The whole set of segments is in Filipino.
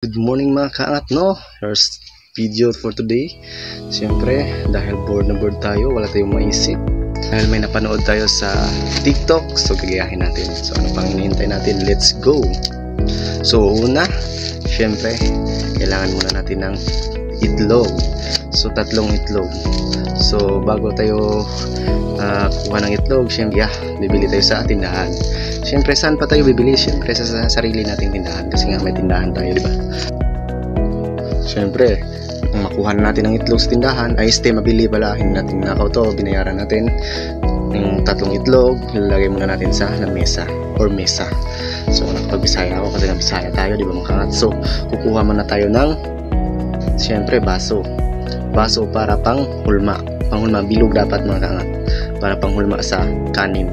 Good morning mga kaangat, no? First video for today. Siyempre, dahil bored na bored tayo, wala tayong maisip. Dahil may napanood tayo sa TikTok, so gagayahin natin. So ano pang hinihintay natin? Let's go! So una, siyempre, kailangan muna natin ng itlog. So tatlong itlog. So bago tayo kuha ng itlog, siyempre, bibili tayo sa tindahan. Siyempre, saan pa tayo bibili? Siyempre, sa sarili nating tindahan. Kasi nga may tindahan tayo, di ba? Siyempre, kung makuha natin ang itlog sa tindahan, ay mabili pala. Hindi natin nakaw to, binayaran natin yung tatlong itlog, ilalagay muna natin sa lamesa or mesa. So, nakapag-Bisaya ako kasi na-Bisaya tayo, di ba mga kangat? So, kukuha muna tayo ng, siyempre, baso. Baso para pang hulma. Panghulma, bilog dapat mga kangat. Para panghulma sa kanin.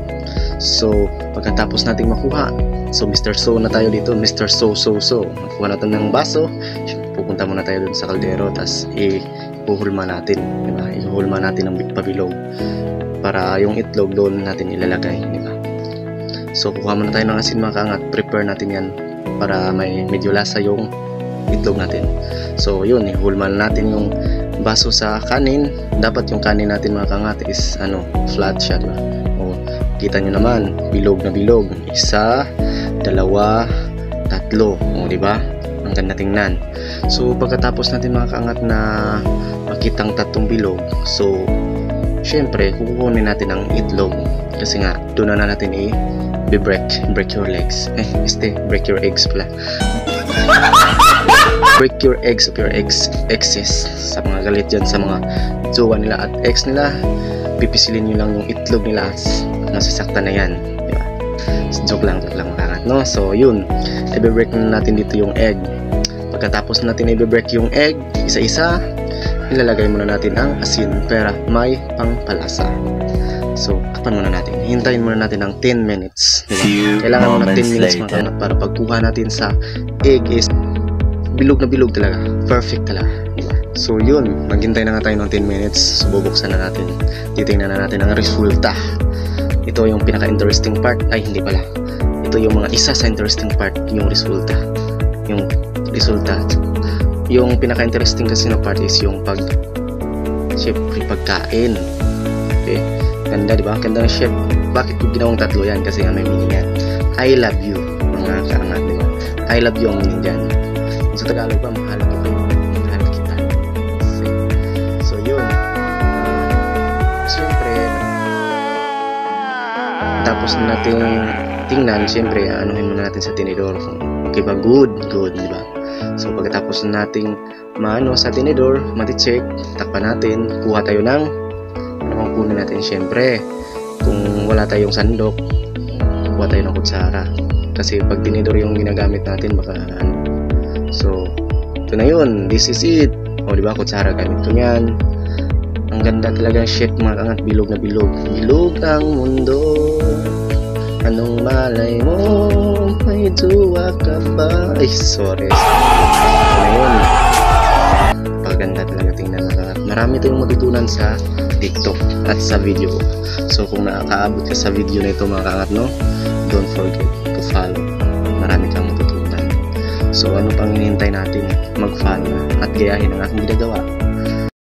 So, pagkatapos nating makuha, so Mr. So na tayo dito, Mr. So. Makuha natin ng baso, pupunta muna tayo dun sa kaldero, tas ihuhulma natin, diba? Ihuhulma natin ng pabilog para yung itlog doon natin ilalagay, diba? So, kuha muna tayo ng asin mga kaangat, prepare natin yan para may medyo lasa yung itlog natin. So, yun, ihuhulma natin yung baso sa kanin. Dapat yung kanin natin mga kaangat is flat siya, diba? Kita nyo naman, bilog na bilog. Isa, dalawa, tatlo. O, diba? Ang ganda tingnan. So, pagkatapos natin mga kaangat na makitang tatlong bilog, so, syempre, kukunin natin ang itlog. Kasi nga, doon na natin break your legs. Break your eggs pala. Break your eggs of your exes. Sa mga galit dyan, sa mga jowa nila at ex nila, pipisilin nyo lang yung itlog nila, masasaktan na yan, diba? So, joke lang makangat, no? So yun, i-break na natin dito yung egg. Pagkatapos natin i-break yung egg isa-isa, ilalagay muna natin ang asin para may pangpalasa. So kapan muna natin, hintayin muna natin ng 10 minutes, diba? Kailangan muna 10 minutes makangat para pagkuha natin sa egg is bilog na bilog talaga, perfect talaga, diba? So yun, maghintay na nga tayo ng 10 minutes. So bubuksan na natin, titingnan na natin ang resulta. Ito yung pinaka-interesting part. Ay, hindi pala. Ito yung mga isa sa interesting part, yung resulta. Yung resulta. Yung pinaka-interesting kasi na part is yung syempre, pagkain. Okay? Ganda, diba? Ganda ng chef. Bakit yung ginawang tatlo yan? Kasi nga may meaning yan. I love you, mga kaangat, diba? I love you ang meaning dyan. Sa Tagalog ba, mahal ko kayo. Mahal kita. So, yun. Siyempre, tapos natin tingnan, siyempre, anuhin muna natin sa tinidor. Okay ba? Good, di ba? So, pagkatapos nating sa tinidor, mati-check, takpan natin, kuha tayo ng, kunin natin, siyempre, kung wala tayong sandok, kuha tayo ng kutsara. Kasi pag tinidor yung ginagamit natin, baka so, ito na yun. This is it. O, diba? Kutsara gamit ko yan. Ang ganda talaga ng shit, mga kangat. Bilog na bilog. Bilog ang mundo. Anong malay mo? May tuwa ka ba? Ay, sorry. Ito na yun. Paganda talaga tingnan, mga kangat. Marami tayong matutunan sa TikTok at sa video. So, kung nakakaabot ka sa video na ito, mga kangat, no? Don't forget to follow. Marami kang matutunan. So ano pang hinihintay natin? Mag-follow at gayahin ang aking ginagawa.